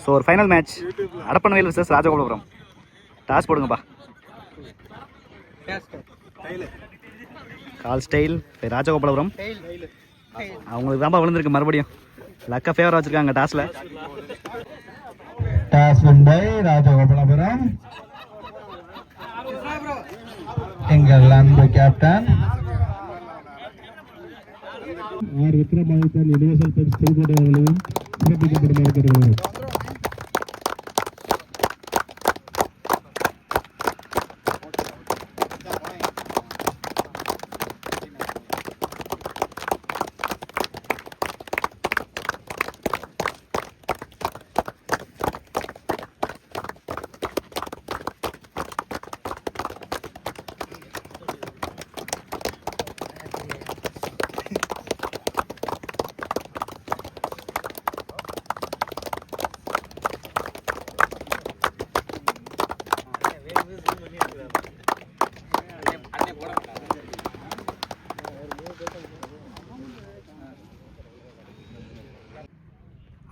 So ஒரு final match Adappanavel versus Rajagopalapuram. Toss போடுங்கப்பா. Call ஸ்டைல் ராஜகோபாலபுரம். அவங்களுக்கு தான்ப்பா விழுந்திருக்கு மறுபடியும். லக்கா ஃபேவர் வச்சிருக்காங்க டாஸ்ல. Toss win by Rajagopalapuram. எங்கள் அன்பு captain 6 Vikramadithan universal Benz Pudukkottai அவர்களையும் சிறப்பிக்கப்படுமாறு கேட்டுக்கொள்கிறேன்.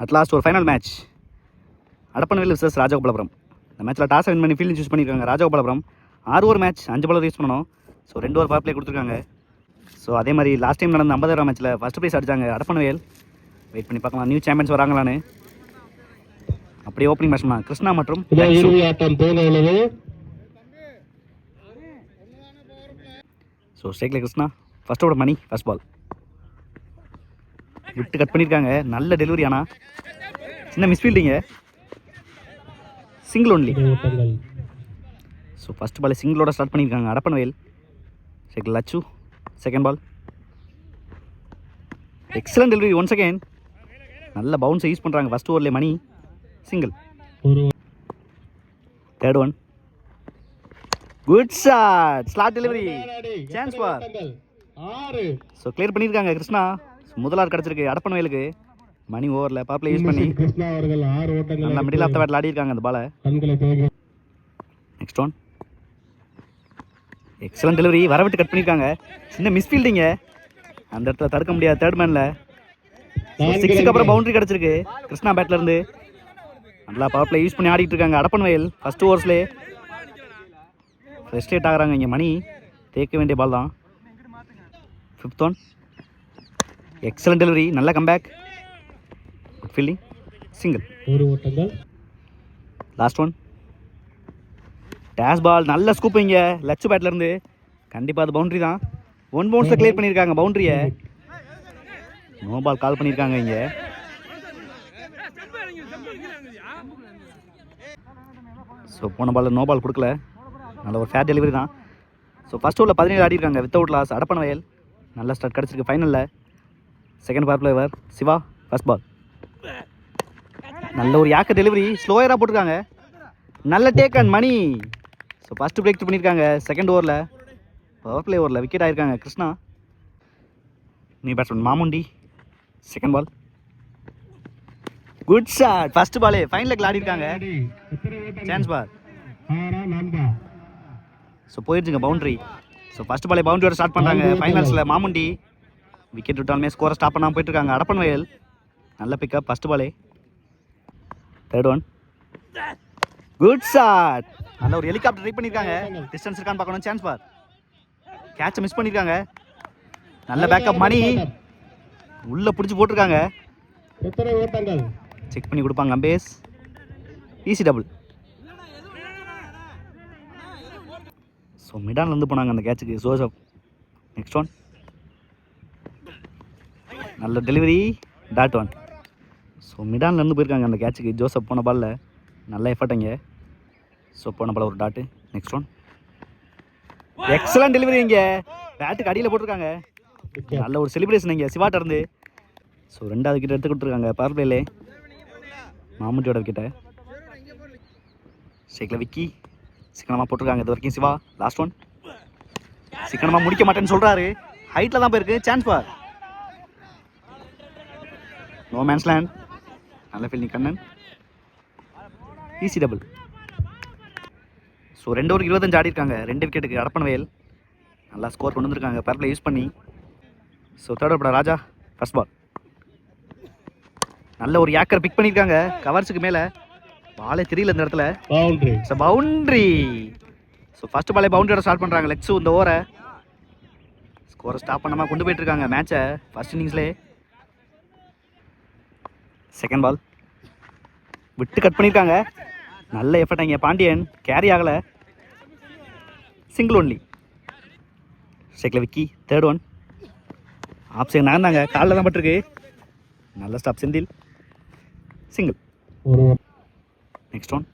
அட்லாஸ்ட் ஒரு final match Adappanavel versus Rajagopalapuram. இந்த மேட்ச்சில் டாஸ் வின் பண்ணி ஃபீல்டிங் சூஸ் பண்ணியிருக்காங்க Rajagopalapuram. 6 over match 5 bowler use பண்ணணும். ஸோ 2 ஓவர் பவர் பிளே கொடுத்துருக்காங்க. ஸோ அதே மாதிரி லாஸ்ட் டைம் நடந்த 50 மேட்ச்சில் ஃபஸ்ட் ப்ரைஸ் அடித்தாங்க அடப்பனவேல். வெயிட் பண்ணி பார்க்கலாம் நியூ சாம்பியன்ஸ் வராங்களான்னு. அப்படியே ஓப்பனிங் பேட்ஸ்மேன் கிருஷ்ணா மற்றும் ஸோ ஸ்ட்ரைக்கில் Krishna. First over Mani first ball விட்டு கட் பண்ணியிருக்காங்க. நல்ல டெலிவரி. ஆனால் சின்ன மிஸ்ஃபீல்டிங்க. Single only. So first ball சிங்கிளோட ஸ்டார்ட் பண்ணியிருக்காங்க Adappanavel. Second Lachu. Second ball excellent delivery. 1 second. நல்ல பவுன்ஸை யூஸ் பண்ணுறாங்க ஃபஸ்ட் ஓவர்லேயே. Mani single. Third one good shot. Slot delivery. Chance four. So clear பண்ணியிருக்காங்க கிருஷ்ணா. முதலார் கிடச்சிருக்கு அடப்பனவேலுக்கு. மணி ஓவரில் பவர் பிளே யூஸ் பண்ணி நல்லா மிடில் ஆஃப் த பேட்டில் ஆடி இருக்காங்க அந்த பாலை. Next one excellent delivery. வரவிட்டு கட் பண்ணியிருக்காங்க. சின்ன மிஸ்ஃபீல்டிங்க. அந்த இடத்துல தடுக்க முடியாது தேர்ட் மேனில். 6க்கு அப்புறம் பவுண்டரி கிடச்சிருக்கு கிருஷ்ணா பேட்லேருந்து. நல்லா பவர் பிளே யூஸ் பண்ணி ஆடிட்டு இருக்காங்க அடப்பனவேல். ஃபஸ்ட் ஓவர்ஸ்லேயே ஃப்ரெஸ்ட்ரேட் ஆகிறாங்க இங்கே. மணி தேக்க வேண்டிய பால் தான். Fifth one excellent delivery. நல்ல comeback. Good fielding. Single. Last one dash ball. நல்ல ஸ்கூப் இங்கே லட்சு பேட்லேருந்து. கண்டிப்பாக அது பவுண்டரி தான். 1 பவுன்ஸில் கிளியர் பண்ணியிருக்காங்க பவுண்டரியை. நோ பால் கால் பண்ணியிருக்காங்க இங்கே. ஸோ போன பால் நோ பால் கொடுக்கல. நல்ல ஒரு ஃபேர் டெலிவரி தான். ஸோ ஃபஸ்ட் ஓவரில் 17 ஆடி இருக்காங்க வித்தவுட் லாஸ் அடப்பனவேல். நல்ல ஸ்டார்ட் கிடச்சிருக்கு ஃபைனலில். செகண்ட் பவர் பிளேவர் சிவா. ஃபர்ஸ்ட் பால் நல்ல ஒரு யாக்க டெலிவரி. ஸ்லோயராக போட்டிருக்காங்க. நல்ல take and Mani. So first break பண்ணியிருக்காங்க செகண்ட் ஓவரில். பவர் பிளே ஓவரில் விக்கெட் ஆகிருக்காங்க Krishna. New batsman Mamundi. Second ball good shot. First பாலே ஃபைன் லெக்கில் ஆடி இருக்காங்க. Chance four. ஸோ போயிடுச்சுங்க பவுண்டரி. ஸோ ஃபஸ்ட் பாலே பவுண்டரியோட ஸ்டார்ட் பண்ணுறாங்க ஃபைனல்ஸில் மாமுண்டி. விக்கெட் விட்டாலுமே ஸ்கோரை ஸ்டாப் பண்ணாமல் போயிட்டுருக்காங்க அடப்பனவேல். நல்ல பிக்கப் ஃபஸ்ட் பாலே. Third one good shot. நல்ல ஒரு ஹெலிகாப்டர் ட்ரை பண்ணியிருக்காங்க. டிஸ்டன்ஸ் இருக்கான்னு பார்க்கணும். சான்ஸ் பார். கேட்சை மிஸ் பண்ணியிருக்காங்க. நல்ல பேக்கப் மணி. உள்ளே பிடிச்சி போட்டிருக்காங்க. செக் பண்ணி கொடுப்பாங்க அம்பேஸ். Easy double. ஸோ மிடான்லேருந்து போனாங்க அந்த கேட்சுக்கு ஜோசப். நெக்ஸ்ட் ஒன் நல்ல டெலிவரி. Dot one. ஸோ மிடான்லேருந்து போயிருக்காங்க அந்த கேட்சுக்கு ஜோசப் போன பாலில். நல்ல எஃபர்ட் அங்கே. ஸோ போன பால் ஒரு dot. Next one excellent delivery. இங்கே பேட்டுக்கு அடியில் போட்டிருக்காங்க. நல்ல ஒரு செலிப்ரேஷன் இங்கே சிவாட்ட இருந்து. ஸோ 2வது விக்கெட் எடுத்து கொடுத்துருக்காங்க பவர் பிளேலே மாமுட்டியோட விக்கெட்டை. ஸ்ட்ரைக்கில் விக்கி சிக்கனமாக போட்டிருக்காங்க இது வரைக்கும் சிவா. லாஸ்ட் ஒன் சிக்கனமாக முடிக்க மாட்டேன்னு சொல்கிறாரு. ஹைட்டில் தான் போயிருக்கு. Chance four. No man's land. நல்ல fielding Kannan. Easy double. So 2 ஓவருக்கு 25 ஆடி இருக்காங்க. 2 விக்கெட்டுக்கு அடப்பனவேல். நல்லா ஸ்கோர் கொண்டு வந்திருக்காங்க பவர் பிளே யூஸ் பண்ணி. ஸோ தேர்ட் ஓவர் ராஜா ஃபர்ஸ்ட் பால் நல்ல ஒரு ஏக்கர் பிக் பண்ணியிருக்காங்க கவர்ஸுக்கு மேலே. பாலே தெரியல இந்த இடத்துல. Boundary. So boundary. So first பாலே பவுண்டரியோட ஸ்டார்ட் பண்ணுறாங்க லெக்ஸு இந்த ஓவரை. ஸ்கோரை ஸ்டாப் பண்ணாமல் கொண்டு போயிட்டு இருக்காங்க மேட்சை ஃபர்ஸ்ட் இன்னிங்ஸ்லேயே. செகண்ட் பால் விட்டு கட் பண்ணியிருக்காங்க. நல்ல எஃபர்ட் இங்கே பாண்டியன் கேரி ஆகலை. Single only. ஸ்ட்ரைக்கில் Vicky. Third one. Off side நகர்ந்தாங்க, காலில் தான் பட்டிருக்கு. நல்ல stop Senthil. Single. Next one.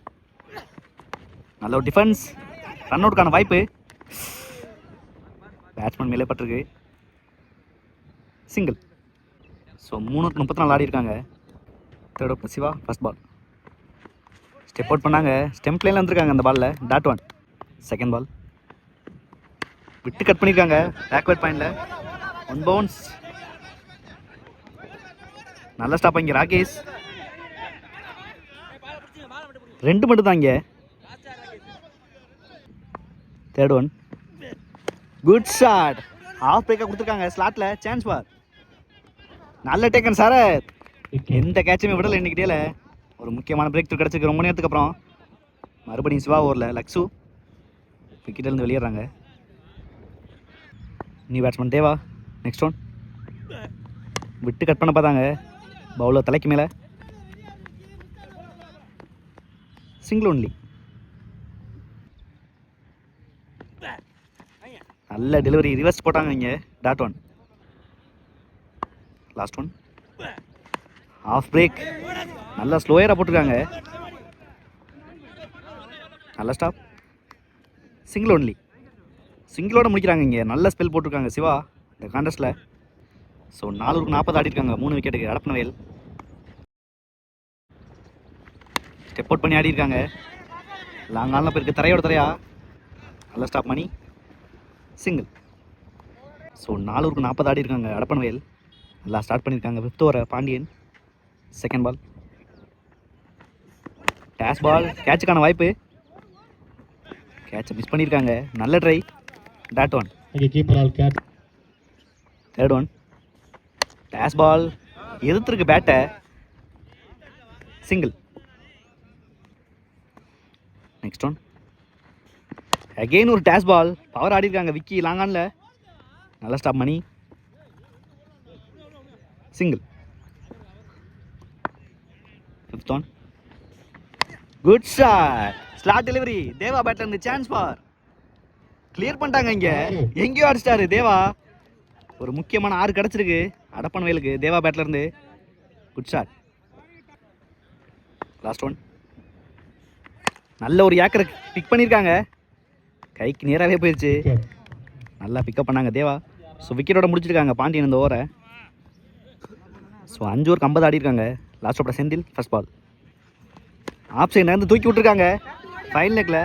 நல்ல ஒரு டிஃபென்ஸ். ரன் அவுட்கான வாய்ப்பு. பேட்ஸ்மேன் மேலே பட்டிருக்கு. சிங்கிள். ஸோ 334 ஆடி இருக்காங்க. Third over Siva. First ball step out பண்ணாங்க. ஸ்டெம்ப் லைனில் வந்திருக்காங்க அந்த பாலில். Dot one. செகண்ட் பால் விட்டு கட் பண்ணியிருக்காங்க பேக்வர்ட் பாயிண்டில். One bounce. நல்ல ஸ்டாப் இங்கே ராகேஷ். 2 மட்டும் தான் இங்கே. Third one. Good shot. Half பிரேக்காக கொடுத்துருக்காங்க ஸ்லாட்டில். Chance four. நல்ல டேக்கன் சார். எந்த கேட்சுமே விடலை இன்னைக்கு டேல. ஒரு முக்கியமான பிரேக் த்ரூ கிடச்சிருக்கு ரொம்ப நேரத்துக்கு அப்புறம். மறுபடியும் சிவா ஓவரில் லக்ஸு விக்கெட்டிலேருந்து வெளியேறாங்க. New batsman Deva. Next one. விட்டு கட் பண்ண பார்த்தாங்க பவுலர் தலைக்கு மேலே. Single only. நல்ல டெலிவரி. ரிவர்ஸ் போட்டாங்க இங்கே. Dot one. Last one. Off break. நல்லா ஸ்லோயராக போட்டிருக்காங்க. நல்ல ஸ்டாப். Single only. சிங்கிளோட முடிக்கிறாங்க இங்கே. நல்ல ஸ்பெல் போட்டிருக்காங்க சிவா இந்த கான்டெஸ்ட்டில். ஸோ 440 ஆடி இருக்காங்க 3 விக்கெட்டுக்கு. அடப்பனவேல் ஸ்டெப் அவுட் பண்ணி ஆடி இருக்காங்க. லாங் ஆனில் போயிருக்கு தரையோட தரையா. நல்ல ஸ்டாப் மணி. சிங்கிள். ஸோ 440 ஆடி இருக்காங்க அடப்பனவேல். நல்லா ஸ்டார்ட் பண்ணியிருக்காங்க. 5th ஓவரை Pandiyan. Second ball dash ball. கேட்சுக்கான வாய்ப்பு. கேட்சை மிஸ் பண்ணியிருக்காங்க. நல்ல try. Dot one. Third one. Dash ball. எதிர்த்துருக்கு பேட்டை. சிங்கிள். Next one. அகெயின் ஒரு டேஷ் பால். பவர் ஆடி இருக்காங்க விக்கி லாங் ஆனில். நல்ல stop Mani. Single. 5th one. Good shot. Slot delivery. Deva பேட்ல இருந்து சான்ஸ் பார். கிளியர் பண்ணிட்டாங்க இங்கே. எங்கேயோ அடிச்சிட்டாரு தேவா. ஒரு முக்கியமான 6 கிடச்சிருக்கு அடப்பனவேலுக்கு தேவா பேட்ல இருந்து. Good shot. Last one. நல்ல ஒரு ஏக்கரை பிக் பண்ணியிருக்காங்க. கைக்கு நேராகவே போயிடுச்சு. நல்லா பிக்கப் பண்ணாங்க தேவா. ஸோ விக்கெட்டோட முடிச்சிருக்காங்க பாண்டியன் இந்த ஓவரை. ஸோ 5 ஓவருக்கு 50 ஆடி இருக்காங்க. லாஸ்ட் ஓவர Senthil. First ball off side இருந்து தூக்கி விட்டுருக்காங்க. ஃபைனல் லெக்கில்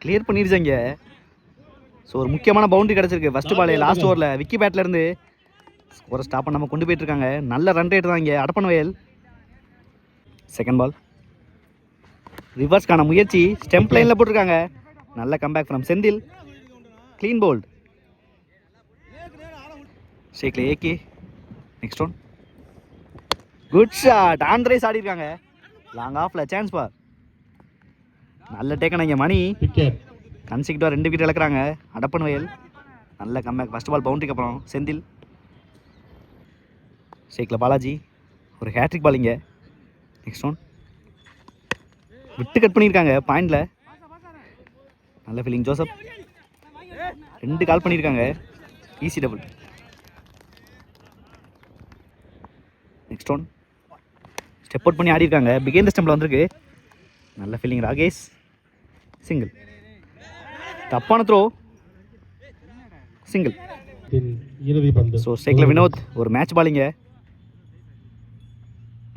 கிளியர் பண்ணிடுச்சாங்க. ஸோ ஒரு முக்கியமான பவுண்டரி கிடச்சிருக்கு ஃபர்ஸ்ட் பாலே லாஸ்ட் ஓவரில் விக்கி பேட்ல இருந்து. ஸ்கோரை ஸ்டாப் பண்ணாமல் கொண்டு போயிட்டு இருக்காங்க. நல்ல ரன் ரேட் தான் இங்கே அடப்பனவேல். செகண்ட் பால் ரிவர்ஸ்க்கான முயற்சி. ஸ்டெம்ப் லைனில் போட்டிருக்காங்க. நல்ல comeback from Senthil. Clean bowled. ஷேக்ல AK. Next one. Good shot. Andres ஆடி இருக்காங்க லாங் ஆஃப்ல. Chance four. நல்ல டேக்கன் இங்கே மணி. கன்சிக்யூட்டிவாக 2 விக்கெட் இழக்கிறாங்க அடப்பனவேல். நல்ல கம்பேக். ஃபர்ஸ்ட் பால் பவுண்டரிக்கு அப்புறம் செந்தில். ஷேக்கில் பாலாஜி. ஒரு ஹேட்ரிக் பால் இங்கே. Next one. விட்டு கட் பண்ணியிருக்காங்க பாயிண்டில். நல்ல ஃபீலிங் ஜோசப். 2 கால் பண்ணியிருக்காங்க. Easy double. Next one. Step out பண்ணி ஆடி இருக்காங்க. பிகைன் த ஸ்டெம்பில் வந்திருக்கு. நல்ல ஃபீலிங் ராகேஷ். சிங்கிள். தப்பான த்ரோ. சிங்கிள். ஸோ ஸ்டேக்கில் வினோத். ஒரு மேட்ச் பாலிங்க.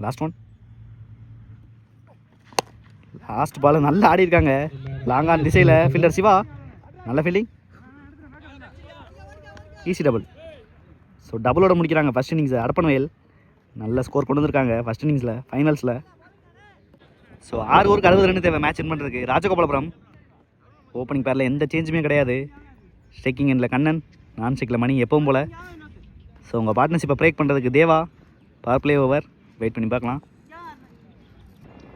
Last one. லாஸ்ட் பால் நல்லா ஆடி இருக்காங்க லாங் ஆன் திசையில். ஃபீல்டர் சிவா. நல்ல ஃபீல்டிங். Easy double. ஸோ டபுளோட முடிக்கிறாங்க ஃபர்ஸ்ட் இன்னிங்ஸ் அடப்பனவேல். நல்ல ஸ்கோர் கொண்டு வந்திருக்காங்க ஃபர்ஸ்ட் இன்னிங்ஸில் ஃபைனல்ஸில். ஸோ 6 ஓவருக்கு 60 ரன் தேவை மேட்ச் வின் பண்ணுறதுக்கு. ராஜகோபாலபுரம் ஓப்பனிங் பேரில் எந்த சேஞ்சுமே கிடையாது. ஸ்ட்ரைக்கிங் எண்டில் கண்ணன். நான் ஸ்ட்ரைக்கில் மணி எப்பவும் போல். ஸோ உங்கள் பார்ட்னர்ஷிப்பை பிரேக் பண்ணுறதுக்கு Deva. Power play over. Wait பண்ணி பார்க்கலாம்.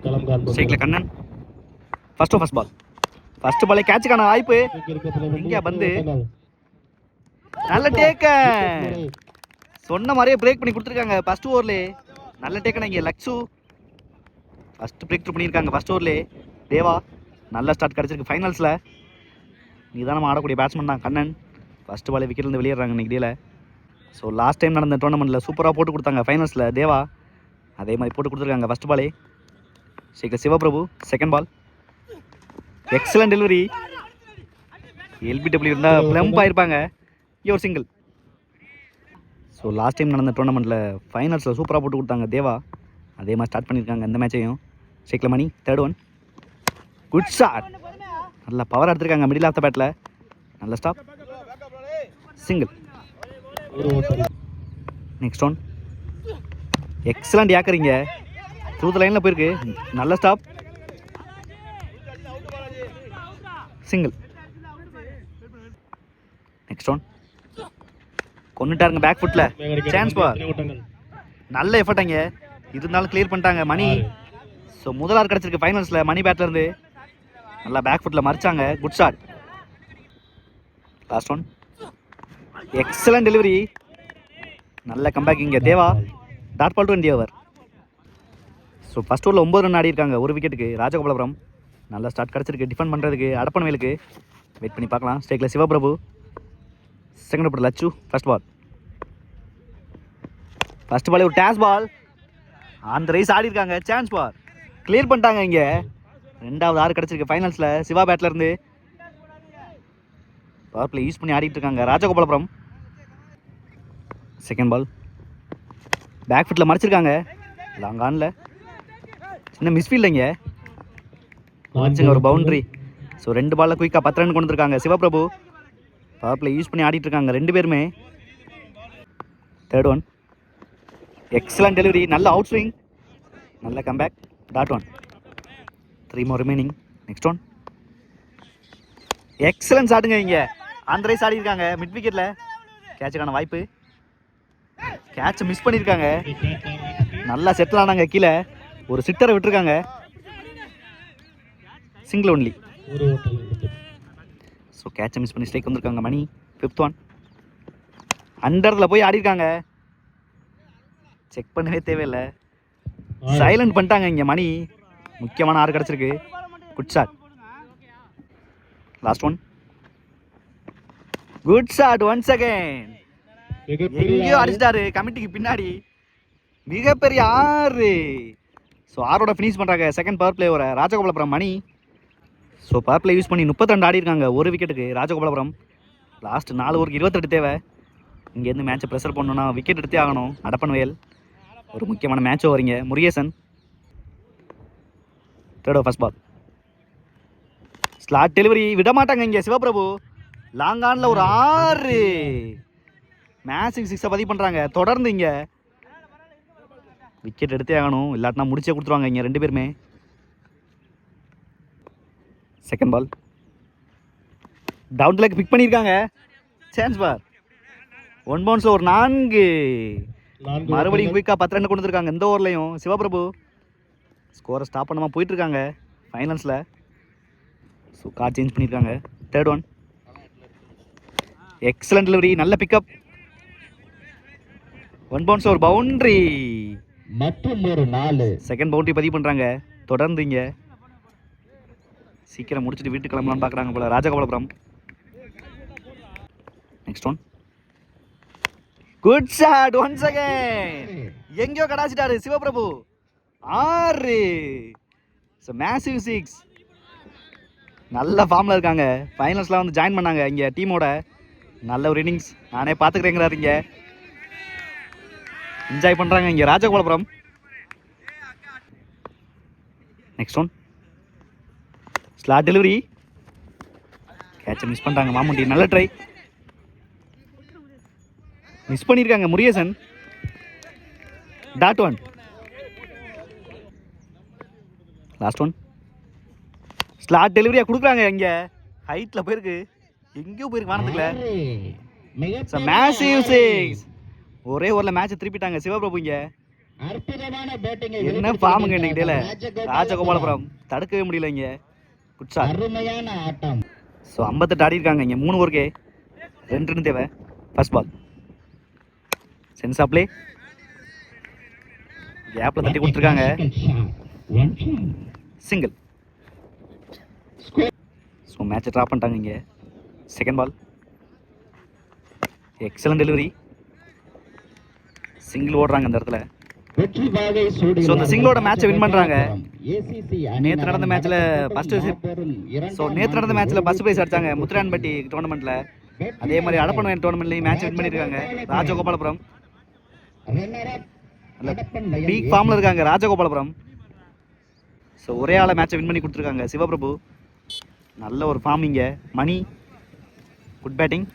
களம் காண்பது ஸ்ட்ரைக்கில் கண்ணன். First ball. ஃபர்ஸ்ட் பாலே கேட்சுக்கான வாய்ப்பு. இங்கே பந்து. நல்ல டேக்கன். சொன்ன மாதிரியே பிரேக் பண்ணி கொடுத்துருக்காங்க ஃபர்ஸ்ட் ஓவர்லே. நல்ல டேக்கன் இங்கே லக்ஸு. ஃபர்ஸ்ட் பிரேக் த்ரூ பண்ணியிருக்காங்க ஃபர்ஸ்ட் ஓவர்லே. தேவா நல்ல ஸ்டார்ட் கிடச்சிருக்கு ஃபைனல்ஸில். நிதானமாக ஆடக்கூடிய பேட்ஸ்மேன் தான் கண்ணன். ஃபர்ஸ்ட் பாலே விக்கெட்லேருந்து வெளியேறாங்க இன்றைக்கி டேல. ஸோ லாஸ்ட் டைம் நடந்த டோர்னமெண்ட்டில் சூப்பராக போட்டு கொடுத்தாங்க ஃபைனல்ஸில் தேவா. அதே மாதிரி போட்டு கொடுத்துருக்காங்க ஃபர்ஸ்ட் பாலே. ஸ்ட்ரைக்கில் Sivaprabhu. Second ball. Excellent delivery. LBW இருந்தால் பிளம்ப் ஆயிருப்பாங்க. ஒரு சிங்கிள். ஸோ லாஸ்ட் டைம் நடந்த டோர்னமெண்ட்டில் ஃபைனல்ஸில் சூப்பராக போட்டு கொடுத்தாங்க தேவா. அதே மாதிரி ஸ்டார்ட் பண்ணியிருக்காங்க இந்த மேட்சையும். ஸ்ட்ரைக்கில் Mani. Third one. Good shot. நல்லா பவர் எடுத்திருக்காங்க மிடில் ஆஃப் த பேட்டில். நல்ல ஸ்டாப். சிங்கிள். ஒரு ஓட்டம் நெக்ஸ்ட் ஒன். எக்ஸலண்ட் யாக்கரிங்க. த்ரூ த லைனில் போயிருக்கு. நல்ல ஸ்டாப். சிங்கிள். Next one. கொண்டுட்டாருங்க பேக் ஃபுட்டில். Chance four. ஓட்டங்கள் நல்ல எஃபர்ட் அங்கே இருந்தாலும் கிளியர் பண்ணிட்டாங்க மணி. ஸோ முதலாறு கிடச்சிருக்கு ஃபைனல்ஸில் மணி பேட்லேருந்து. நல்லா பேக் ஃபுட்டில் மறிச்சாங்க. Good shot. Last one. Excellent delivery. நல்ல கம்பேக் இங்கே Deva. Dot ball to end the over. So first ஓவரில் 9 ரன் ஆடி இருக்காங்க ஒரு விக்கெட்டுக்கு ராஜகோபாலபுரம். நல்ல ஸ்டார்ட் கிடச்சிருக்கு டிஃபெண்ட் பண்ணுறதுக்கு அடப்பன்வேலுக்கு. வெயிட் பண்ணி பார்க்கலாம். ஸ்ட்ரைக்கில் சிவபிரபு. செகண்ட் ஓவர் லச்சு. First ball. ஃபர்ஸ்ட் பாலே ஒரு டேஸ் பால். அந்த ரைஸ் ஆடி இருக்காங்க. சான்ஸ் பார். கிளியர் பண்ணிட்டாங்க இங்கே. ரெண்டாவது 6 கிடச்சிருக்கு ஃபைனல்ஸில் சிவா பேட்லேருந்து. பவர் பிளே யூஸ் பண்ணி ஆடிட்டு இருக்காங்க ராஜகோபாலபுரம். Second ball. பேக் ஃபுட்டில் மறைச்சிருக்காங்க. லாங் ஆனில் சின்ன மிஸ்ஃபீல்ட் இங்கே. ஒரு பவுண்டரி. ஸோ 2 பாலில் குயிக்காக 10 ரன் கொண்டு வந்திருக்காங்க சிவபிரபு. பவர் பிளே யூஸ் பண்ணி ஆடிட்டு இருக்காங்க 2 பேருமே. Third one. Excellent delivery. நல்ல அவுட் ஸ்விங். நல்ல comeback. Dot one. 3 more remaining. Next one. Excellence ஆடுங்க இங்கே. அந்த ரைஸ் ஆடி இருக்காங்க மிட் விக்கெட்டில். கேட்சுக்கான வாய்ப்பு. கேட்சை மிஸ் பண்ணியிருக்காங்க. நல்லா செட்டில் ஆனாங்க கீழே. ஒரு சிட்டரை விட்டுருக்காங்க. Single only. ஒரு ஓட்டம் ஸோ கேட்சை மிஸ் பண்ணி ஸ்ட்ரைக் வந்திருக்காங்க மணி. Fifth one. அண்டரில் போய் ஆடிருக்காங்க. செக் பண்ணவே தேவையில்லை. சைலண்ட் பண்ணிட்டாங்க இங்கே மணி. முக்கியமான 6 கிடச்சிருக்கு. Good shot. Last one. Good shot once again. எங்கேயோ அடிச்சிட்டாரு கமிட்டிக்கு பின்னாடி. மிகப்பெரிய 6. ஸோ 6ஓட ஃபினிஷ் பண்ணுறாங்க செகண்ட் பவர் பிளே ஓவரை ராஜகோபாலபுரம் மணி. ஸோ பவர் பிளே யூஸ் பண்ணி 32 ஆடி இருக்காங்க ஒரு விக்கெட்டுக்கு ராஜகோபாலபுரம். லாஸ்ட் 4 ஓவருக்கு 28 தேவை. இங்கேருந்து மேட்சை ப்ரெஷர் பண்ணணும்னா விக்கெட் எடுத்தே ஆகணும். அடப்பன்வேல் ஒரு முக்கியமான மேட்ச் ஓவரிங்க. Murugesan. Third first ball. Slot delivery விட மாட்டாங்க இங்கே சிவபிரபு. லாங் ஆனில் ஒரு 6. மேட்சுக்கு 6 பதிவு பண்ணுறாங்க தொடர்ந்து இங்கே. விக்கெட் எடுத்தே ஆகணும் இல்லாட்டினா முடிச்சே கொடுத்துருவாங்க இங்கே 2 பேருமே. Second ball. Down leg pick பண்ணியிருக்காங்க. Chance four. 1 பவுன்ஸில் ஒரு 4. மறுபடியும் குயிக்காக 10 ரன் கொண்டு வந்திருக்காங்க இந்த ஓவர்லையும் சிவபிரபு. ஸ்கோரை ஸ்டாப் பண்ணாமல் போயிட்டுருக்காங்க ஃபைனல்ஸில். ஸோ கார்டு சேஞ்ச் பண்ணியிருக்காங்க. Third one. Excellent delivery. நல்ல பிக்கப். 1 பவுன்ஸில் ஒரு பவுண்ட்ரி. மற்றும் ஒரு 4. செகண்ட் பவுண்டரி பதிவு பண்ணுறாங்க தொடர்ந்து இங்கே. சீக்கிரம் முடிச்சுட்டு வீட்டுக்கு கிளம்பலான்னு பார்க்குறாங்க போல Rajagopalapuram. Next one. Good shot once again. எங்கேயோ கடாச்சிட்டாரு சிவபிரபு. 6. So massive 6. நல்ல ஃபார்மில் இருக்காங்க. ஃபைனல்ஸ்லாம் வந்து ஜாயின் பண்ணாங்க இங்கே டீமோட. நல்ல ஒரு இன்னிங்ஸ். நானே பார்த்துக்கிறேங்கிறாரு இங்கே. என்ஜாய் பண்ணுறாங்க இங்கே Rajagopalapuram. Next one. Slot delivery. கேட்சை மிஸ் பண்ணுறாங்க மாமுண்டி. நல்ல ட்ரை. மிஸ் பண்ணியிருக்காங்க Murugesan. Dot one. Last one. Slot டெலிவரியாக கொடுக்குறாங்க இங்கே. ஹைட்டில் போயிருக்கு. எங்கேயோ போயிருக்கு வானத்துக்குள்ள. மேசிவ் 6. ஒரே ஓவரில் மேட்சை திருப்பிட்டாங்க சிவபிரபு இங்கே. அற்புதமான பேட்டிங்கை என்ன ஃபார்முங்க இன்னைக்கு டேல ராஜகோபாலபுரம் தடுக்கவே முடியல இங்க. Good shot. அருமையான ஆட்டம். ஸோ 58 ஆடி இருக்காங்க இங்கே. 3 ஓவருக்கு 2 ரன் தேவை. ஃபர்ஸ்ட் பால் சென்ஸ் ஆப்லே கேப்பில் தட்டி கொடுத்துருக்காங்க. சிங்கிள். ஸோ மேட்சை ட்ராப் பண்ணிட்டாங்க இங்கே. Second ball excellent delivery. Single ஓடுறாங்க இந்த இடத்துல. ஸோ இந்த சிங்கிளோட மேட்சை வின் பண்ணுறாங்க. நேற்று நடந்த மேட்ச்சில் நேற்று நடந்த மேட்ச்சில் ஃபர்ஸ்ட் ப்ரைஸ் அடிச்சாங்க முத்துரான்பட்டி டோர்னமெண்ட்டில். அதே மாதிரி அடப்பன் டோர்னமெண்ட்லையும் மேட்ச் வின் பண்ணியிருக்காங்க ராஜகோபாலபுரம். பீக் ஃபார்மில் இருக்காங்க ராஜகோபாலபுரம். ஸோ ஒரே ஆளை மேட்சை வின் பண்ணி கொடுத்துருக்காங்க சிவபிரபு. நல்ல ஒரு ஃபார்ம் இங்கே. மணி குட் பேட்டிங்.